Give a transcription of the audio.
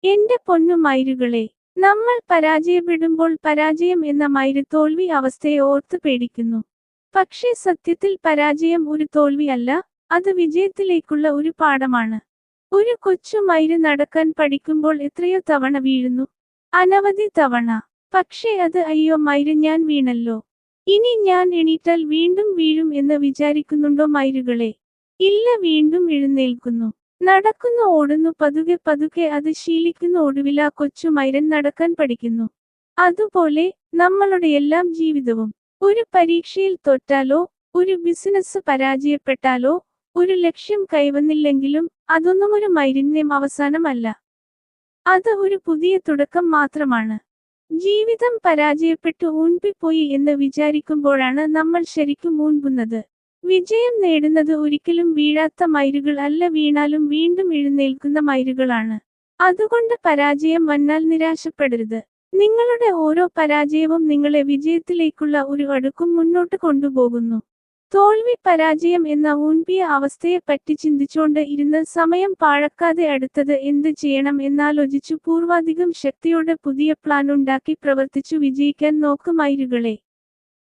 എന്റെ പൊന്നു മയിലുകളെ, നമ്മൾ പരാജയപ്പെടുമ്പോൾ പരാജയം എന്ന മയിര് തോൽവി അവസ്ഥയെ ഓർത്ത് പേടിക്കുന്നു. പക്ഷേ സത്യത്തിൽ പരാജയം ഒരു തോൽവി അല്ല, അത് വിജയത്തിലേക്കുള്ള ഒരു പാഠമാണ്. ഒരു കൊച്ചു മയിര് നടക്കാൻ പഠിക്കുമ്പോൾ എത്രയോ തവണ വീഴുന്നു. അനവധി തവണ. പക്ഷേ അത് അയ്യോ മയിര് ഞാൻ വീണല്ലോ, ഇനി ഞാൻ എണീറ്റാൽ വീണ്ടും വീഴും എന്ന് വിചാരിക്കുന്നുണ്ടോ മയിലുകളെ? ഇല്ല, വീണ്ടും എഴുന്നേൽക്കുന്നു. നടക്കുന്നു, ഓടുന്നു, പതുക്കെ പതുക്കെ അത് ശീലിക്കുന്നു, ഒടുവിൽ ആ കൊച്ചു മൈരൻ നടക്കാൻ പഠിക്കുന്നു. അതുപോലെ നമ്മളുടെ എല്ലാം ജീവിതവും. ഒരു പരീക്ഷയിൽ തോറ്റാലോ, ഒരു ബിസിനസ് പരാജയപ്പെട്ടാലോ, ഒരു ലക്ഷ്യം കൈവന്നില്ലെങ്കിലും അതൊന്നും ഒരു മൈരിന്റെ അവസാനമല്ല. അത് ഒരു പുതിയ തുടക്കം മാത്രമാണ്. ജീവിതം പരാജയപ്പെട്ടു ഊൻപിപ്പോയി എന്ന് വിചാരിക്കുമ്പോഴാണ് നമ്മൾ ശരിക്കും ഊൻപുന്നത്. വിജയം നേടുന്നത് ഒരിക്കലും വീഴാത്ത മയിലുകൾ അല്ല, വീണാലും വീണ്ടും എഴുന്നേൽക്കുന്ന മയിലുകളാണ്. അതുകൊണ്ട് പരാജയം വന്നാൽ നിരാശപ്പെടരുത്. നിങ്ങളുടെ ഓരോ പരാജയവും നിങ്ങളെ വിജയത്തിലേക്കുള്ള ഒരു അടുക്കും മുന്നോട്ട് കൊണ്ടുപോകുന്നു. തോൽവി, പരാജയം എന്ന ഊൻപിയ അവസ്ഥയെപ്പറ്റി ചിന്തിച്ചോണ്ട് ഇരുന്ന് സമയം പാഴാക്കാതെ അടുത്തത് എന്ത് ചെയ്യണം എന്നാലോചിച്ചു പൂർവാധികം ശക്തിയോടെ പുതിയ പ്ലാൻ ഉണ്ടാക്കി പ്രവർത്തിച്ചു വിജയിക്കാൻ നോക്ക് മയിലുകളെ.